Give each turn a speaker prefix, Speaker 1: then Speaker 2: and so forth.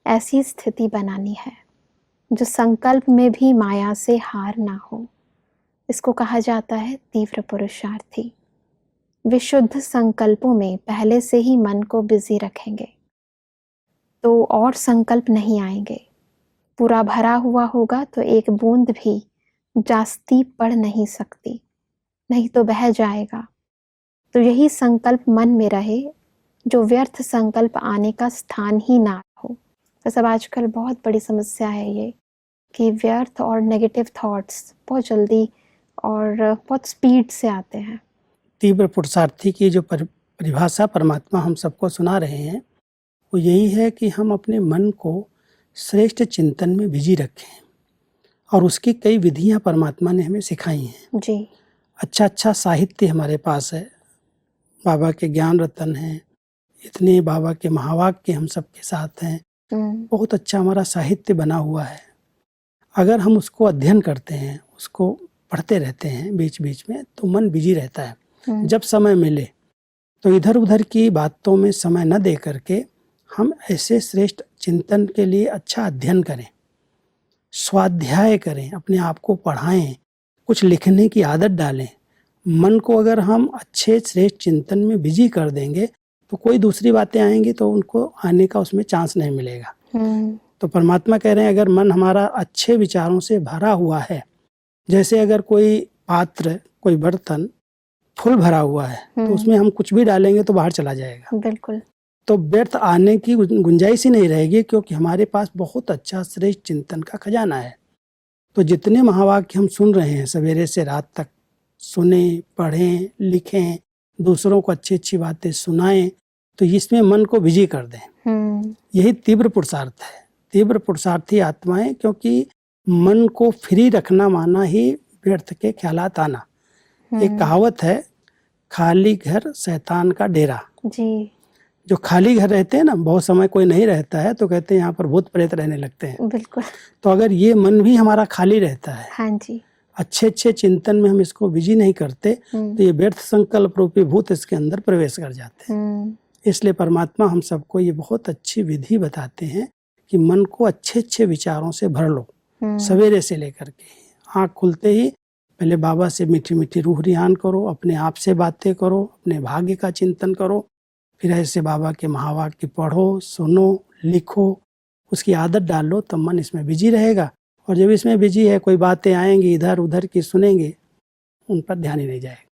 Speaker 1: ऐसी स्थिति बनानी है जो संकल्प में भी माया से हार ना हो। इसको कहा जाता है तीव्र पुरुषार्थी। विशुद्ध संकल्पों में पहले से ही मन को बिजी रखेंगे तो और संकल्प नहीं आएंगे। पूरा भरा हुआ होगा तो एक बूंद भी जास्ती पड़ नहीं सकती, नहीं तो बह जाएगा। तो यही संकल्प मन में रहे जो व्यर्थ संकल्प आने का स्थान ही ना हो। तो सब आजकल बहुत बड़ी समस्या है ये कि व्यर्थ और नेगेटिव थॉट्स बहुत जल्दी और बहुत स्पीड से आते हैं।
Speaker 2: तीव्र पुरुषार्थी की जो परिभाषा परमात्मा हम सबको सुना रहे हैं वो यही है कि हम अपने मन को श्रेष्ठ चिंतन में बिजी रखें, और उसकी कई विधियां परमात्मा ने हमें सिखाई हैं
Speaker 1: जी।
Speaker 2: अच्छा साहित्य हमारे पास है, बाबा के ज्ञान रतन हैं, इतने बाबा के महावाक्य हम सबके साथ हैं। बहुत अच्छा हमारा साहित्य बना हुआ है। अगर हम उसको अध्ययन करते हैं, उसको पढ़ते रहते हैं बीच बीच में, तो मन बिजी रहता है। जब समय मिले तो इधर उधर की बातों में समय न दे करके हम ऐसे श्रेष्ठ चिंतन के लिए अच्छा अध्ययन करें, स्वाध्याय करें, अपने आप को पढ़ाएं, कुछ लिखने की आदत डालें। मन को अगर हम अच्छे श्रेष्ठ चिंतन में बिजी कर देंगे तो कोई दूसरी बातें आएंगी तो उनको आने का उसमें चांस नहीं मिलेगा। तो परमात्मा कह रहे हैं अगर मन हमारा अच्छे विचारों से भरा हुआ है, जैसे अगर कोई पात्र, कोई बर्तन फुल भरा हुआ है तो उसमें हम कुछ भी डालेंगे तो बाहर चला जाएगा।
Speaker 1: बिल्कुल।
Speaker 2: तो व्यर्थ आने की गुंजाइश ही नहीं रहेगी, क्योंकि हमारे पास बहुत अच्छा श्रेष्ठ चिंतन का खजाना है। तो जितने महावाक्य हम सुन रहे हैं सवेरे से रात तक, सुने, पढ़ें, लिखें, दूसरों को अच्छी अच्छी बातें सुनाएं, तो इसमें मन को बिजी कर दें। यही तीव्र पुरुषार्थ है। तीव्र पुरुषार्थी आत्माएं, क्योंकि मन को फ्री रखना माना ही व्यर्थ के ख्यालात आना। एक कहावत है, खाली घर शैतान का डेरा। जी। जो खाली घर रहते हैं ना, बहुत समय कोई नहीं रहता है तो कहते हैं यहाँ पर भूत प्रेत रहने लगते हैं।
Speaker 1: बिल्कुल।
Speaker 2: तो अगर ये मन भी हमारा खाली रहता है,
Speaker 1: हाँ जी,
Speaker 2: अच्छे चिंतन में हम इसको बिजी नहीं करते तो ये व्यर्थ संकल्प रूपी भूत इसके अंदर प्रवेश कर जाते हैं। इसलिए परमात्मा हम सबको ये बहुत अच्छी विधि बताते हैं कि मन को अच्छे विचारों से भर लो। सवेरे से लेकर के आँख खुलते ही पहले बाबा से मीठी मीठी रूह रियान करो, अपने आप से बातें करो, अपने भाग्य का चिंतन करो, फिर ऐसे बाबा के महावाक्य पढ़ो, सुनो, लिखो, उसकी आदत डाल लो, तब मन इसमें बिजी रहेगा। और जब इसमें बिजी है, कोई बातें आएंगी इधर उधर की सुनेंगे, उन पर ध्यान ही नहीं जाएगा।